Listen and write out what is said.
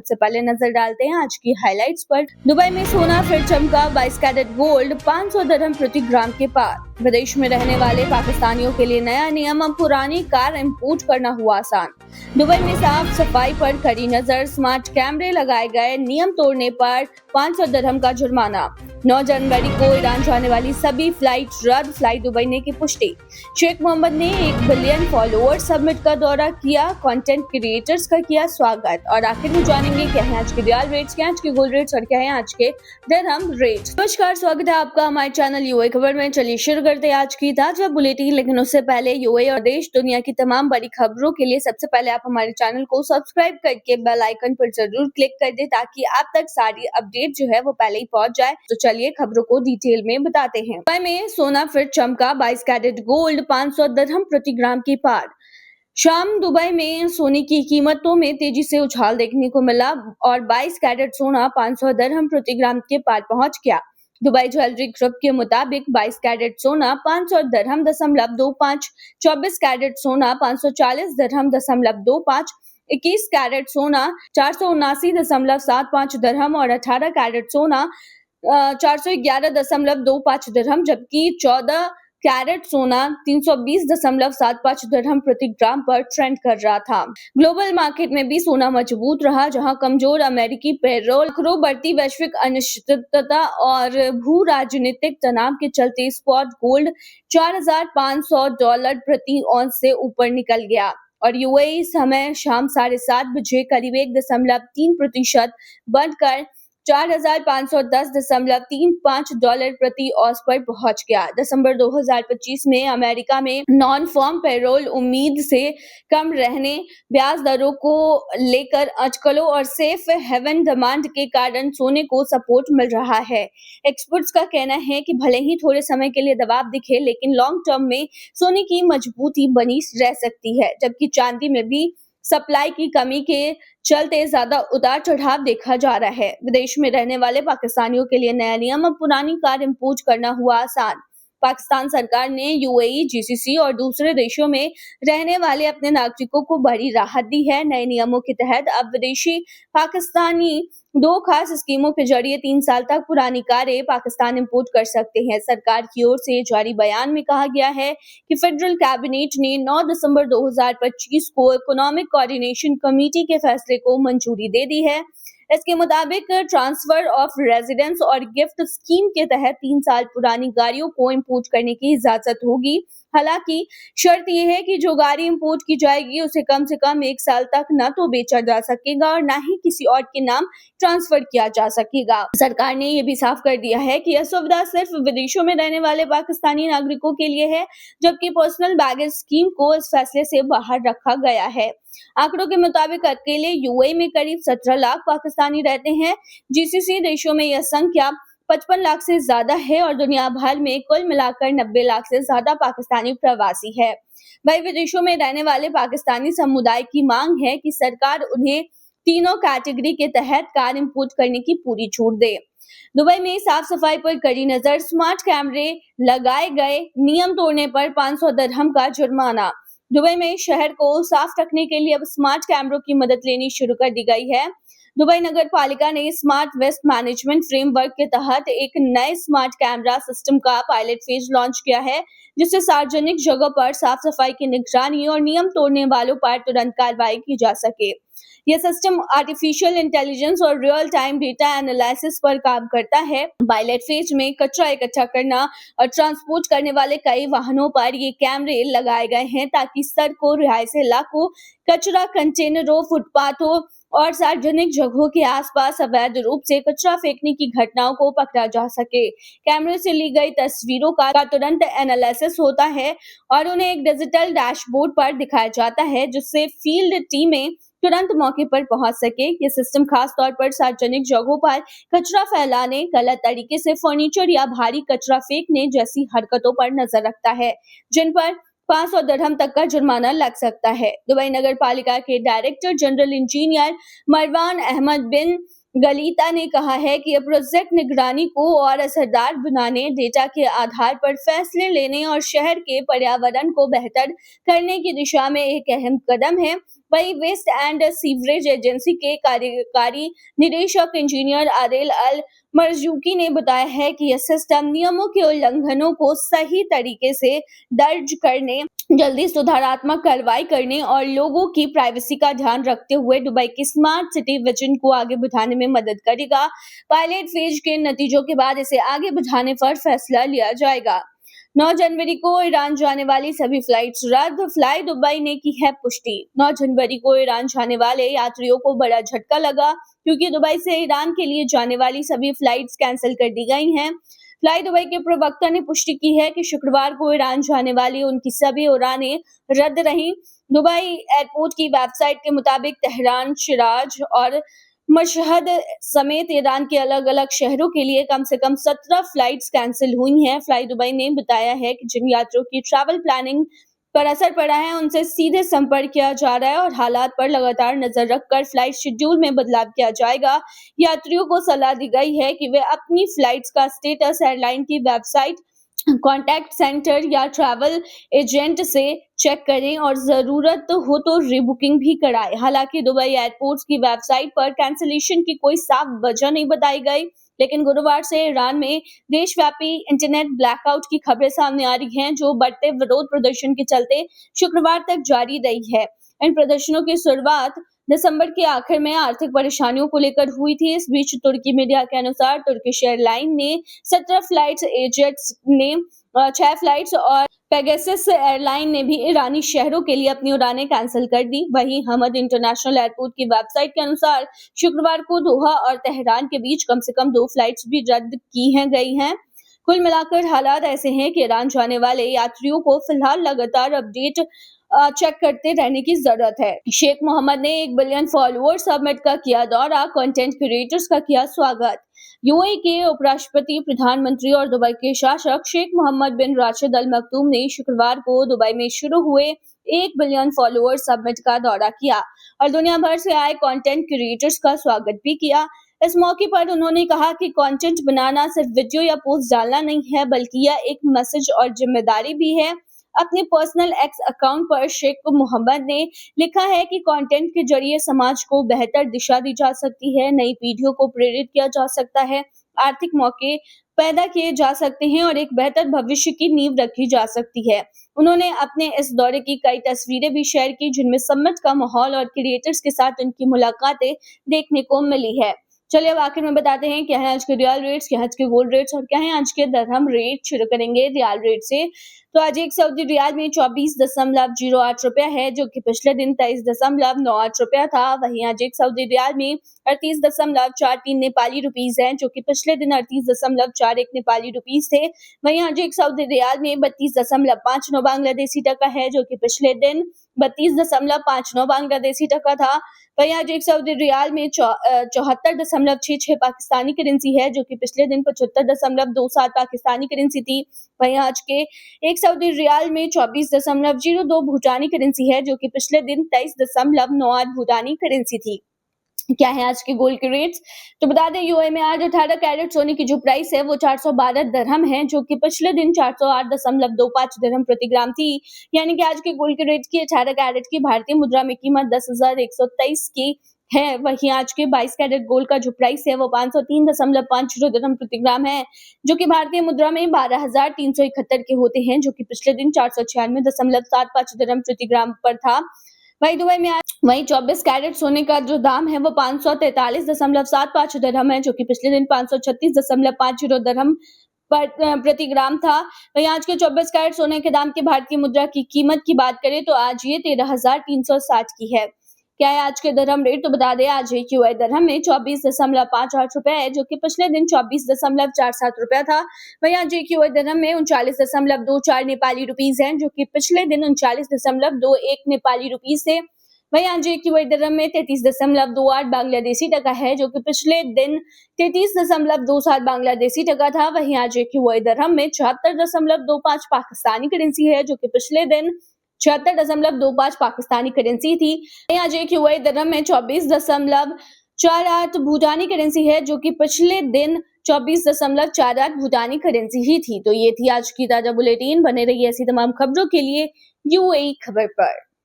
सबसे पहले नजर डालते हैं आज की हाइलाइट्स पर। दुबई में सोना फिर चमका, 22 कैरेट गोल्ड 500 दिरहम प्रति ग्राम के पार। विदेश में रहने वाले पाकिस्तानियों के लिए नया नियम, अब पुरानी कार इंपोर्ट करना हुआ आसान। दुबई में साफ सफाई पर कड़ी नजर, स्मार्ट कैमरे लगाए गए, नियम तोड़ने पर 500 दिरहम का जुर्माना। 9 जनवरी को ईरान जाने वाली सभी फ्लाइट रद्द, फ्लाई दुबई ने की पुष्टि। शेख मोहम्मद ने 1 बिलियन फॉलोअर्स समिट का दौरा किया, कंटेंट क्रिएटर्स का किया स्वागत। और आखिर में जानेंगे क्या है आज के रियल रेट्स, क्या आज के गोल्ड रेट्स और क्या है आज के दिरहम रेट्स। नमस्कार, स्वागत है आपका हमारे चैनल यूए खबर में। चलिए शुरू करते हैं आज की ताजा बुलेटिन, लेकिन उससे पहले यूए और देश दुनिया की तमाम बड़ी खबरों के लिए सबसे पहले आप हमारे चैनल को सब्सक्राइब करके बेल आइकन पर जरूर क्लिक कर दे, ताकि आप तक सारी अपडेट जो है वो पहले ही पहुंच जाए। तो चलिए खबरों को डिटेल में बताते हैं। दुबई में सोना फिर चमका, 22 कैरेट गोल्ड 500 दिरहम प्रति ग्राम की पार। शाम दुबई में सोने की कीमतों में तेजी से उछाल देखने को मिला और 22 कैरेट सोना 500 दिरहम प्रति ग्राम के पार पहुंच गया। दुबई ज्वेलरी ग्रुप के मुताबिक 22 कैरेट सोना 500 दिरहम दशमलव 25, 24 कैरेट सोना 540 दिरहम दशमलव 25, 21 कैरेट सोना 479.75 दिरहम और 18 कैरेट सोना 411.25 दिरहम, जबकि 14 कैरेट सोना 320.75 दिरहम प्रति ग्राम पर ट्रेंड कर रहा था। ग्लोबल मार्केट में भी सोना मजबूत रहा, जहां कमजोर अमेरिकी पेरोल, बढ़ती वैश्विक अनिश्चितता और भू राजनीतिक तनाव के चलते स्पॉट गोल्ड $4,500 प्रति औंस से ऊपर निकल गया। और यूएई समय शाम 7:30 बजे करीब 1.3% बढ़कर $4,510.35 प्रति औंस पर पहुंच गया। दिसंबर 2025 में अमेरिका में नॉन फॉर्म पेरोल उम्मीद से कम रहने, ब्याज दरों को लेकर अटकलों और सेफ हेवन डिमांड के कारण सोने को सपोर्ट मिल रहा है। एक्सपर्ट्स का कहना है कि भले ही थोड़े समय के लिए दबाव दिखे, लेकिन लॉन्ग टर्म में सोने की मजबूती बनी रह सकती है, जबकि चांदी में भी सप्लाई की कमी के चलते ज्यादा उतार चढ़ाव देखा जा रहा है। विदेश में रहने वाले पाकिस्तानियों के लिए नया नियम, अब पुरानी कार इंपोर्ट करना हुआ आसान। पाकिस्तान सरकार ने यूएई, जीसीसी और दूसरे देशों में रहने वाले अपने नागरिकों को बड़ी राहत दी है। नए नियमों के तहत अब विदेशी पाकिस्तानी 2 खास स्कीमों के जरिए 3 साल तक पुरानी कारें पाकिस्तान इंपोर्ट कर सकते हैं। सरकार की ओर से जारी बयान में कहा गया है कि फेडरल कैबिनेट ने 9 दिसंबर 2025 को इकोनॉमिक कोऑर्डिनेशन कमेटी के फैसले को मंजूरी दे दी है। इसके मुताबिक ट्रांसफर ऑफ रेजिडेंस और गिफ्ट स्कीम के तहत 3 साल पुरानी गाड़ियों को इंपोर्ट करने की इजाजत होगी। हालांकि शर्त यह है कि जो गाड़ी इंपोर्ट की जाएगी उसे कम से कम 1 साल तक न तो बेचा जा सकेगा और न ही किसी और के नाम ट्रांसफर किया जा सकेगा। सरकार ने यह भी साफ कर दिया है कि यह सुविधा सिर्फ विदेशों में रहने वाले पाकिस्तानी नागरिकों के लिए है, जबकि पर्सनल बैगेज स्कीम को इस फैसले से बाहर रखा गया है। आंकड़ों के मुताबिक अकेले यूएई में करीब 17 लाख पाकिस्तानी रहते हैं। जीसीसी देशों में यह संख्या 55 लाख से ज्यादा है और दुनिया भर में कुल मिलाकर 90 लाख से ज्यादा पाकिस्तानी प्रवासी है। वही विदेशों में रहने वाले पाकिस्तानी समुदाय की मांग है कि सरकार उन्हें तीनों कैटेगरी के तहत कार इंपोर्ट करने की पूरी छूट दे। दुबई में साफ सफाई पर कड़ी नजर, स्मार्ट कैमरे लगाए गए, नियम तोड़ने पर 500 दिरहम का जुर्माना। दुबई में शहर को साफ रखने के लिए अब स्मार्ट कैमरों की मदद लेनी शुरू कर दी गई है। दुबई नगर पालिका ने स्मार्ट वेस्ट मैनेजमेंट फ्रेमवर्क के तहत एक नए स्मार्ट कैमरा सिस्टम का पायलट फेज लॉन्च किया है, जिससे सार्वजनिक जगह पर साफ सफाई की निगरानी और नियम तोड़ने वालों पर तुरंत कार्रवाई की जा सके। यह सिस्टम आर्टिफिशियल इंटेलिजेंस और रियल टाइम डेटा एनालिसिस पर काम करता है। पायलट फेज में कचरा इकट्ठा करना और ट्रांसपोर्ट करने वाले कई वाहनों पर ये कैमरे लगाए गए हैं, ताकि सड़कों, रिहायशी इलाकों, कचरा कंटेनरों, फुटपाथों और सार्वजनिक जगहों के आसपास अवैध रूप से कचरा फेंकने की घटनाओं को पकड़ा जा सके। कैमरे से ली गई तस्वीरों का तुरंत एनालिसिस होता है और उन्हें एक डिजिटल डैशबोर्ड पर दिखाया जाता है, जिससे फील्ड टीमें तुरंत मौके पर पहुंच सके। ये सिस्टम खास तौर पर सार्वजनिक जगहों पर कचरा फैलाने, गलत तरीके से फर्नीचर या भारी कचरा फेंकने जैसी हरकतों पर नजर रखता है, जिन पर 500 दिरहम तक का जुर्माना लग सकता है। दुबई नगर पालिका के director general engineer Marwan Ahmed bin Ghalita ने कहा है कि यह प्रोजेक्ट निगरानी को और असरदार बनाने, डेटा के आधार पर फैसले लेने और शहर के पर्यावरण को बेहतर करने की दिशा में एक अहम कदम है। वहीं वेस्ट एंड सीवरेज एजेंसी के कार्यकारी निदेशक इंजीनियर आदिल अल मरजूकी ने बताया है कि यह सिस्टम नियमों के उल्लंघनों को सही तरीके से दर्ज करने, जल्दी सुधारात्मक कार्रवाई करने और लोगों की प्राइवेसी का ध्यान रखते हुए दुबई की स्मार्ट सिटी विजन को आगे बढ़ाने में मदद करेगा। पायलट फेज के नतीजों के बाद इसे आगे बढ़ाने पर फैसला लिया जाएगा। 9 जनवरी को ईरान जाने वाली सभी फ्लाइट्स रद्द, फ्लाई दुबई ने की है पुष्टि। 9 जनवरी को ईरान जाने वाले यात्रियों को बड़ा झटका लगा क्योंकि दुबई से ईरान के लिए जाने वाली सभी फ्लाइट्स कैंसिल कर दी गई हैं। फ्लाई दुबई के प्रवक्ता ने पुष्टि की है कि शुक्रवार को ईरान जाने वाली उनकी सभी उड़ानें रद्द रहीं। दुबई एयरपोर्ट की वेबसाइट के मुताबिक तेहरान, शिराज और मशहद समेत ईरान के अलग-अलग शहरों के लिए कम से कम 17 फ्लाइट्स कैंसिल हुई हैं। फ्लाई दुबई ने बताया है कि जिन यात्रियों की ट्रैवल प्लानिंग पर असर पड़ा है, उनसे सीधे संपर्क किया जा रहा है और हालात पर लगातार नजर रखकर फ्लाइट शेड्यूल में बदलाव किया जाएगा। यात्रियों को सलाह दी गई है कि वे अपनी फ्लाइट्स का स्टेटस एयरलाइन की वेबसाइट, कॉन्टैक्ट सेंटर या ट्रैवल एजेंट से चेक करें और जरूरत हो तो रीबुकिंग भी कराएं। हालांकि दुबई एयरपोर्ट्स की वेबसाइट पर कैंसिलेशन की कोई साफ वजह नहीं बताई गई, लेकिन गुरुवार से ईरान में देशव्यापी इंटरनेट ब्लैकआउट की खबरें सामने आ रही हैं, जो बढ़ते विरोध प्रदर्शन के चलते शुक्रवार तक जारी रही है। इन प्रदर्शनों की शुरुआत दिसंबर के आखिर में आर्थिक परेशानियों को लेकर हुई थी। इस बीच तुर्की मीडिया के अनुसार तुर्किश एयरलाइन ने 17 फ्लाइट्स, एजेंट्स ने 6 फ्लाइट्स और पेगासस एयरलाइन ने भी ईरानी शहरों के लिए अपनी उड़ानें कैंसिल कर दी। वहीं हमद इंटरनेशनल एयरपोर्ट की वेबसाइट के अनुसार शुक्रवार को दोहा और तेहरान के बीच कम से कम 2 फ्लाइट्स भी रद्द की गई हैं। कुल मिलाकर हालात ऐसे हैं कि ईरान जाने वाले यात्रियों को फिलहाल लगातार अपडेट चेक करते रहने की जरूरत है। शेख मोहम्मद ने 1 बिलियन फॉलोअर समिट का किया दौरा, कंटेंट क्रिएटर्स का किया स्वागत। यूएई के उपराष्ट्रपति, प्रधानमंत्री और दुबई के शासक शेख मोहम्मद बिन राशिद अल मक्तूम ने शुक्रवार को दुबई में शुरू हुए 1 बिलियन फॉलोअर समिट का दौरा किया और दुनिया भर से आए कंटेंट क्रिएटर्स का स्वागत भी किया। इस मौके पर उन्होंने कहा कि कंटेंट बनाना सिर्फ वीडियो या पोस्ट डालना नहीं है, बल्कि यह एक मैसेज और जिम्मेदारी भी है। अपने पर्सनल एक्स अकाउंट पर शेख मोहम्मद ने लिखा है कि कंटेंट के जरिए समाज को बेहतर दिशा दी जा सकती है, नई पीढ़ियों को प्रेरित किया जा सकता है, आर्थिक मौके पैदा किए जा सकते हैं और एक बेहतर भविष्य की नींव रखी जा सकती है। उन्होंने अपने इस दौरे की कई तस्वीरें भी शेयर की, जिनमें समिट का माहौल और क्रिएटर्स के साथ उनकी मुलाकातें देखने को मिली है। चलिए अब आखिर में बताते हैं क्या है आज के रियल रेट्स, क्या है आज के गोल्ड रेट्स और क्या है आज के दरहम रेट। शुरू करेंगे रियल रेट से। तो आज एक सऊदी रियाल में 24.08 रुपया है, जो कि पिछले दिन 23.98 रुपया था। वहीं आज एक सऊदी रियाल में 38.43 नेपाली रुपीज है, जो कि पिछले दिन 38.41 नेपाली रुपीज थे। वहीं आज एक सऊदी रियाल में 32.59 बांग्लादेशी टका है, जो कि पिछले दिन 32.59 बांग्लादेशी टका था। वहीं आज एक सऊदी रियाल में 74.66 पाकिस्तानी करेंसी है, जो कि पिछले दिन 75.27 पाकिस्तानी करेंसी थी। वहीं आज के एक सऊदी रियाल में 24.02 भूटानी करेंसी है, जो कि पिछले दिन 23.98 भूटानी करेंसी थी। क्या है आज के गोल्ड के रेट्स, तो बता दें यूएई में आज 18 कैरेट सोने की जो प्राइस है वो 412 दिरहम है, जो कि पिछले दिन 408.25 दिरहम प्रति ग्राम थी। यानी कि आज के गोल्ड के रेट की 18 कैरेट की भारतीय मुद्रा में कीमत 10,123 की है। वहीं आज के 22 कैरेट गोल्ड का जो प्राइस है वो 503.50 दिरहम प्रति ग्राम है, जो कि भारतीय मुद्रा में 12,371 के होते हैं, जो कि पिछले दिन 496.75 दिरहम प्रति ग्राम पर था। वहीं दुबई में आज 24 कैरेट सोने का जो दाम है वो 543.75 दिरहम है, जो कि पिछले दिन 536.50 दिरहम प्रति ग्राम था। वहीं आज के 24 कैरेट सोने के दाम की भारतीय मुद्रा की कीमत की बात करें तो आज ये 13,360 की है। क्या है आज के दिरहम रेट, तो बता दें आज एक यूएई दिरहम में 24.58 रुपए है, जो कि पिछले दिन 24.47 रुपया था। वहीं आज एक यूएई दिरहम में 39.24 नेपाली रुपीज है, जो कि पिछले दिन 39.21 नेपाली रुपीज थे। वहीं आज एक यूएई दिरहम में 33.28 बांग्लादेशी टका है, जो कि पिछले दिन 33.27 बांग्लादेशी टका था। वहीं आज एक यूएई दिरहम में 76.25 पाकिस्तानी करेंसी है, जो कि पिछले दिन 76.25 पाकिस्तानी करेंसी थी। आज एक यूएई दिरहम में 24.48 भूटानी करेंसी है, जो कि पिछले दिन 24.48 भूटानी करेंसी ही थी। तो ये थी आज की ताजा बुलेटिन। बने रहिए ऐसी तमाम खबरों के लिए यूएई खबर पर।